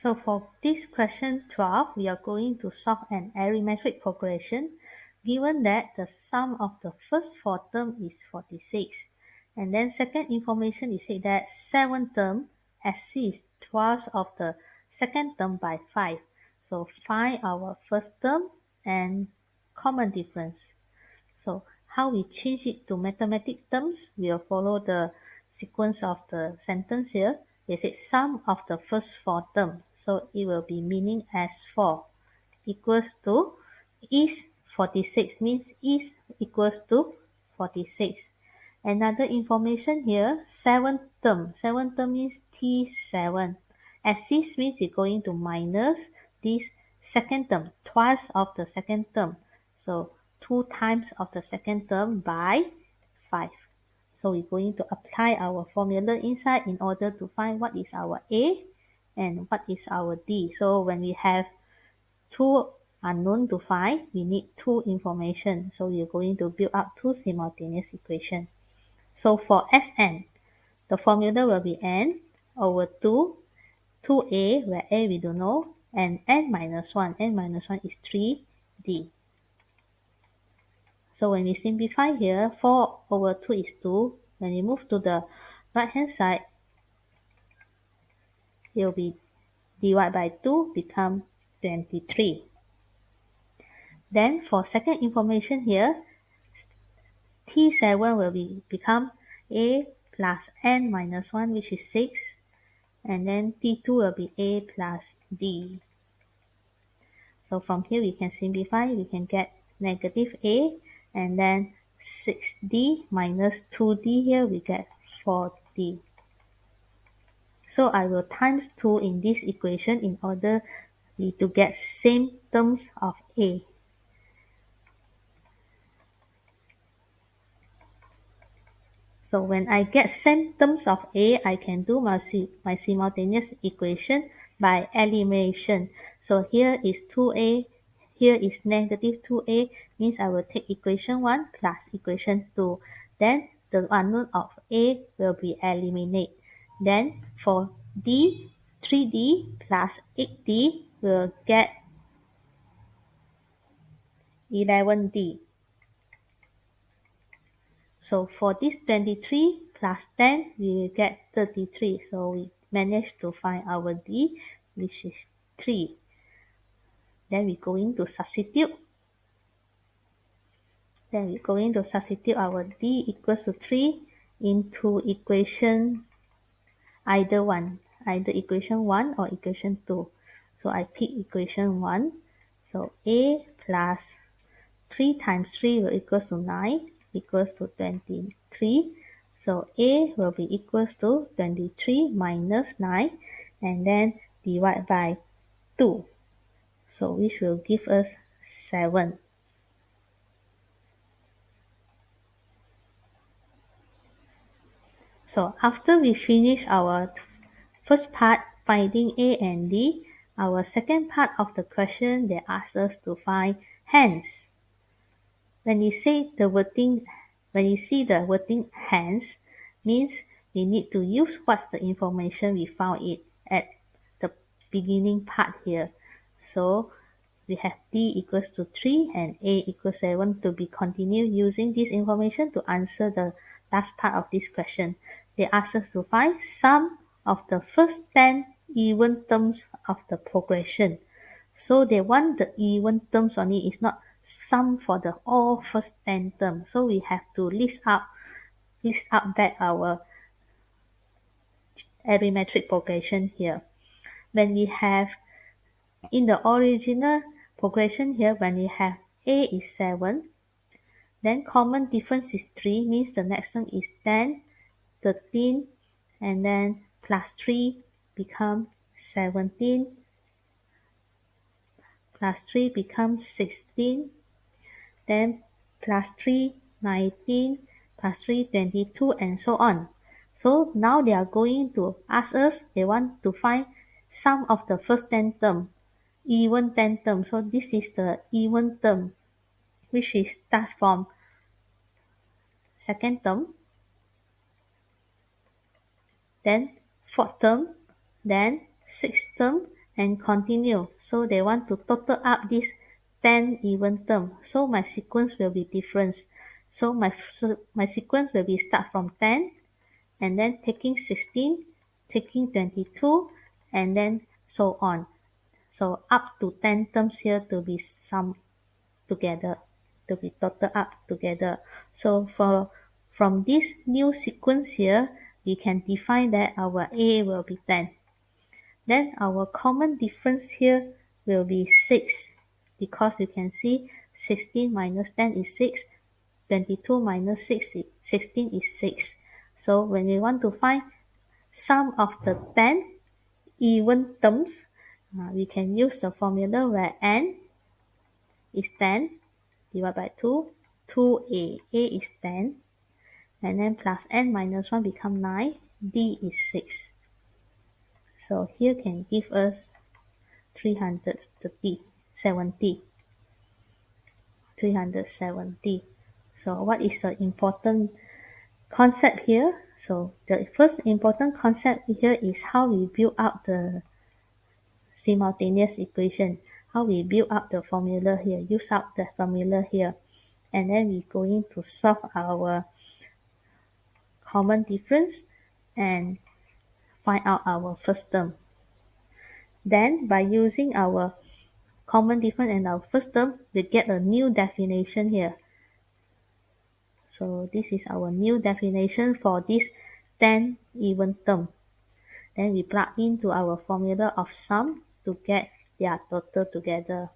So for this question 12, we are going to solve an arithmetic progression given that the sum of the first four terms is 46. And then second information is said that seventh term exceeds twice of the second term by 5. So find our first term and common difference. So how we change it to mathematic terms, we'll follow the sequence of the sentence here. They say sum of the first four terms. So it will be meaning as 4 equals to is 46 means is equals to 46. Another information here, seventh term. Seventh term means T7. Axis means it's going to minus this second term, twice of the second term. So 2 times of the second term by 5. So we're going to apply our formula inside in order to find what is our A and what is our D. So when we have two unknown to find, we need two information. So we're going to build up two simultaneous equations. So for Sn, the formula will be n over 2, 2a, where a we don't know, and n minus 1. N minus 1 is 3d. So when we simplify here, 4 over 2 is 2. When we move to the right hand side, it will be divided by 2, become 23. Then for second information here, T7 will become a plus n minus 1, which is 6. And then T2 will be a plus d. So from here we can simplify, we can get negative a, and then 6d minus 2d here we get 4d. So I will times 2 in this equation in order to get same terms of a. So when I get same terms of a, I can do my simultaneous equation by elimination. So here is 2a, here is negative 2a, means I will take equation 1 plus equation 2. Then the unknown of a will be eliminated. Then for d, 3d plus 8d will get 11d. So for this 23 plus 10, we will get 33. So we managed to find our D, which is 3. Then we're going to substitute. Our D equals to 3 into equation either equation 1 or equation 2. So I pick equation 1. So A plus 3 times 3 will equals to 9 equals to 23. So A will be equals to 23 minus 9 and then divide by 2. So which will give us 7. So after we finish our first part finding A and D, our second part of the question they ask us to find hence. When you see the wording hence, means we need to use what's the information we found it at the beginning part here. So we have D equals to 3 and A equals 7 to be continued using this information to answer the last part of this question. They ask us to find sum of the first 10 even terms of the progression. So they want the even terms only, it's not sum for the all first 10 terms. So we have to list up back our arithmetic progression here. When we have in the original progression here, when we have A is 7, then common difference is 3, means the next one is 10, 13, and then plus 3 become 17, plus 3 becomes 16, then plus 3, 19, plus 3, 22, and so on. So now they are going to ask us, they want to find sum of the first 10 term, even 10 term. So this is the even term, which is start from second term, then fourth term, then sixth term, and continue. So they want to total up this 10 even term. So my sequence will be different. So my sequence will be start from 10 and then taking 16, taking 22, and then so on. So up to 10 terms here to be summed together, to be total up together. So from this new sequence here, we can define that our A will be 10. Then our common difference here will be 6, because you can see 16 minus 10 is 6, 22 minus 16 is 6. So when we want to find sum of the 10 even terms, we can use the formula where n is 10 divided by 2, 2a, a is 10, and then plus n minus 1 become 9, d is 6. So here can give us 330, 70, 370. So what is the important concept here? So the first important concept here is how we build up the simultaneous equation, how we build up the formula here, use up the formula here, and then we're going to solve our common difference and find out our first term. Then by using our common difference and our first term, we get a new definition here. So this is our new definition for this 10 even term. Then we plug into our formula of sum to get their total together.